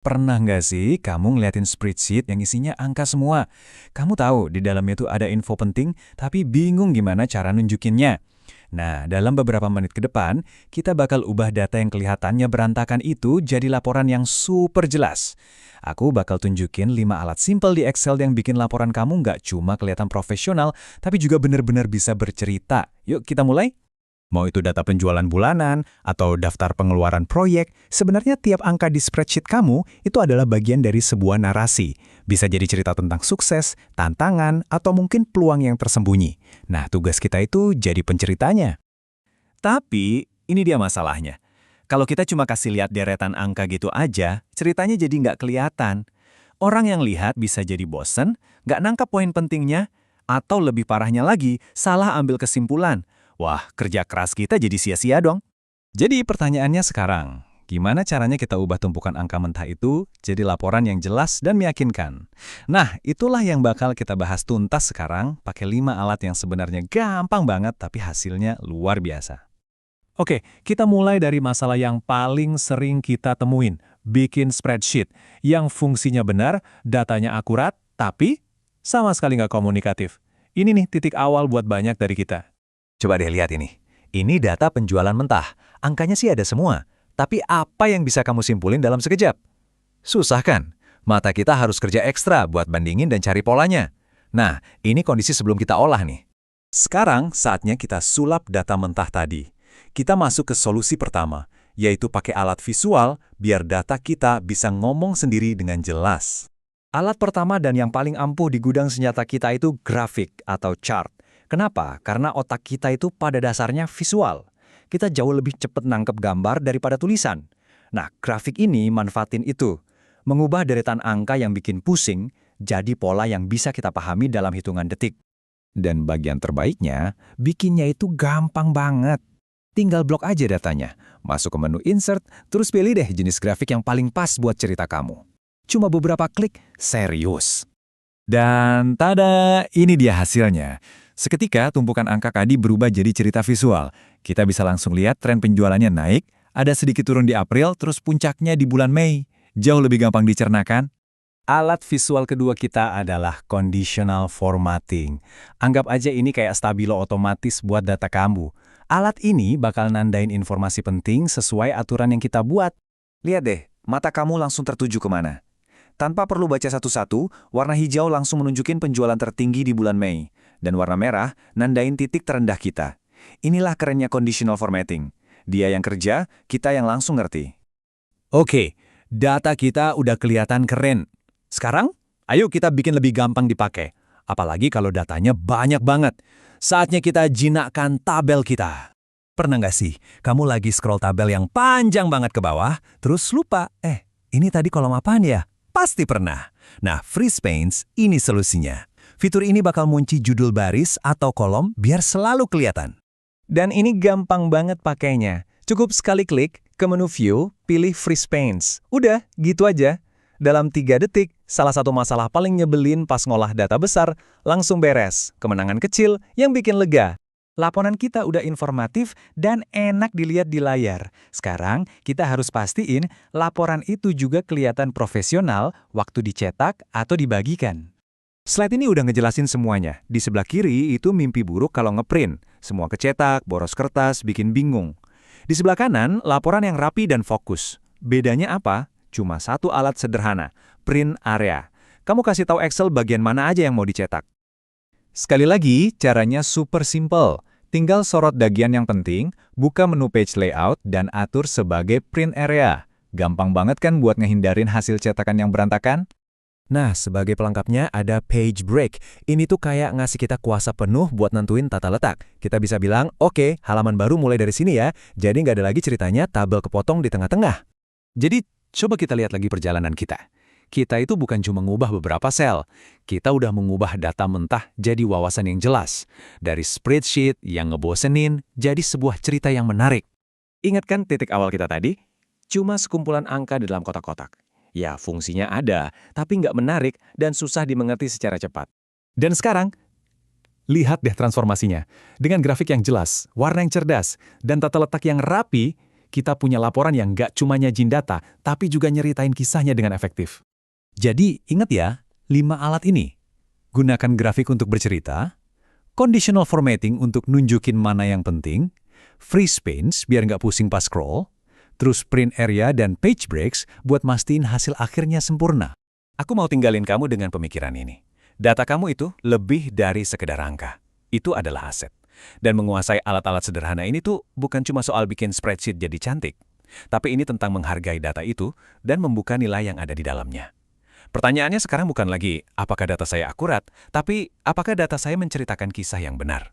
Pernah nggak sih kamu ngeliatin spreadsheet yang isinya angka semua? Kamu tahu di dalamnya tuh ada info penting, tapi bingung gimana cara nunjukinnya. Nah, dalam beberapa menit ke depan, kita bakal ubah data yang kelihatannya berantakan itu jadi laporan yang super jelas. Aku bakal tunjukin 5 alat simple di Excel yang bikin laporan kamu nggak cuma kelihatan profesional, tapi juga benar-benar bisa bercerita. Yuk kita mulai? Mau itu data penjualan bulanan atau daftar pengeluaran proyek, sebenarnya tiap angka di spreadsheet kamu itu adalah bagian dari sebuah narasi. Bisa jadi cerita tentang sukses, tantangan, atau mungkin peluang yang tersembunyi. Nah, tugas kita itu jadi penceritanya. Tapi, ini dia masalahnya. Kalau kita cuma kasih lihat deretan angka gitu aja, ceritanya jadi nggak kelihatan. Orang yang lihat bisa jadi bosen, nggak nangkap poin pentingnya, atau lebih parahnya lagi, salah ambil kesimpulan. Wah, kerja keras kita jadi sia-sia dong. Jadi pertanyaannya sekarang, gimana caranya kita ubah tumpukan angka mentah itu jadi laporan yang jelas dan meyakinkan? Nah, itulah yang bakal kita bahas tuntas sekarang pakai 5 alat yang sebenarnya gampang banget tapi hasilnya luar biasa. Oke, kita mulai dari masalah yang paling sering kita temuin, bikin spreadsheet yang fungsinya benar, datanya akurat, tapi sama sekali nggak komunikatif. Ini nih titik awal buat banyak dari kita. Coba deh lihat ini. Ini data penjualan mentah. Angkanya sih ada semua. Tapi apa yang bisa kamu simpulin dalam sekejap? Susah kan? Mata kita harus kerja ekstra buat bandingin dan cari polanya. Nah, ini kondisi sebelum kita olah nih. Sekarang saatnya kita sulap data mentah tadi. Kita masuk ke solusi pertama, yaitu pakai alat visual biar data kita bisa ngomong sendiri dengan jelas. Alat pertama dan yang paling ampuh di gudang senjata kita itu grafik atau chart. Kenapa? Karena otak kita itu pada dasarnya visual. Kita jauh lebih cepat nangkep gambar daripada tulisan. Nah, grafik ini manfaatin itu. Mengubah deretan angka yang bikin pusing, jadi pola yang bisa kita pahami dalam hitungan detik. Dan bagian terbaiknya, bikinnya itu gampang banget. Tinggal blok aja datanya, masuk ke menu insert, terus pilih deh jenis grafik yang paling pas buat cerita kamu. Cuma beberapa klik, serius. Dan tada, ini dia hasilnya. Seketika tumpukan angka tadi berubah jadi cerita visual. Kita bisa langsung lihat tren penjualannya naik, ada sedikit turun di April, terus puncaknya di bulan Mei. Jauh lebih gampang dicernakan. Alat visual kedua kita adalah conditional formatting. Anggap aja ini kayak stabilo otomatis buat data kamu. Alat ini bakal nandain informasi penting sesuai aturan yang kita buat. Lihat deh, mata kamu langsung tertuju kemana. Tanpa perlu baca satu-satu, warna hijau langsung menunjukin penjualan tertinggi di bulan Mei. Dan warna merah nandain titik terendah kita. Inilah kerennya conditional formatting. Dia yang kerja, kita yang langsung ngerti. Oke, data kita udah kelihatan keren. Sekarang, ayo kita bikin lebih gampang dipakai. Apalagi kalau datanya banyak banget. Saatnya kita jinakkan tabel kita. Pernah nggak sih, kamu lagi scroll tabel yang panjang banget ke bawah, terus lupa, ini tadi kolom apaan ya? Pasti pernah. Nah, FreeSpace ini solusinya. Fitur ini bakal munci judul baris atau kolom biar selalu kelihatan. Dan ini gampang banget pakainya. Cukup sekali klik ke menu View, pilih FreeSpace. Udah, gitu aja. Dalam 3 detik, salah satu masalah paling nyebelin pas ngolah data besar langsung beres. Kemenangan kecil yang bikin lega. Laporan kita udah informatif dan enak dilihat di layar. Sekarang, kita harus pastiin laporan itu juga kelihatan profesional waktu dicetak atau dibagikan. Slide ini udah ngejelasin semuanya. Di sebelah kiri itu mimpi buruk kalau ngeprint. Semua kecetak, boros kertas, bikin bingung. Di sebelah kanan, laporan yang rapi dan fokus. Bedanya apa? Cuma satu alat sederhana, print area. Kamu kasih tahu Excel bagian mana aja yang mau dicetak. Sekali lagi, caranya super simple. Tinggal sorot bagian yang penting, buka menu page layout, dan atur sebagai print area. Gampang banget kan buat ngehindarin hasil cetakan yang berantakan? Nah, sebagai pelengkapnya ada page break. Ini tuh kayak ngasih kita kuasa penuh buat nentuin tata letak. Kita bisa bilang, oke, halaman baru mulai dari sini ya. Jadi nggak ada lagi ceritanya tabel kepotong di tengah-tengah. Jadi, coba kita lihat lagi perjalanan kita. Kita itu bukan cuma ngubah beberapa sel. Kita udah mengubah data mentah jadi wawasan yang jelas. Dari spreadsheet yang ngebosenin, jadi sebuah cerita yang menarik. Ingat kan titik awal kita tadi? Cuma sekumpulan angka di dalam kotak-kotak. Ya, fungsinya ada, tapi nggak menarik dan susah dimengerti secara cepat. Dan sekarang, lihat deh transformasinya. Dengan grafik yang jelas, warna yang cerdas, dan tata letak yang rapi, kita punya laporan yang nggak cuma nyajin data, tapi juga nyeritain kisahnya dengan efektif. Jadi, ingat ya, 5 alat ini. Gunakan grafik untuk bercerita, conditional formatting untuk nunjukin mana yang penting, freeze panes biar nggak pusing pas scroll, terus print area dan page breaks buat mastiin hasil akhirnya sempurna. Aku mau tinggalin kamu dengan pemikiran ini. Data kamu itu lebih dari sekedar angka. Itu adalah aset. Dan menguasai alat-alat sederhana ini tuh bukan cuma soal bikin spreadsheet jadi cantik, tapi ini tentang menghargai data itu dan membuka nilai yang ada di dalamnya. Pertanyaannya sekarang bukan lagi apakah data saya akurat, tapi apakah data saya menceritakan kisah yang benar.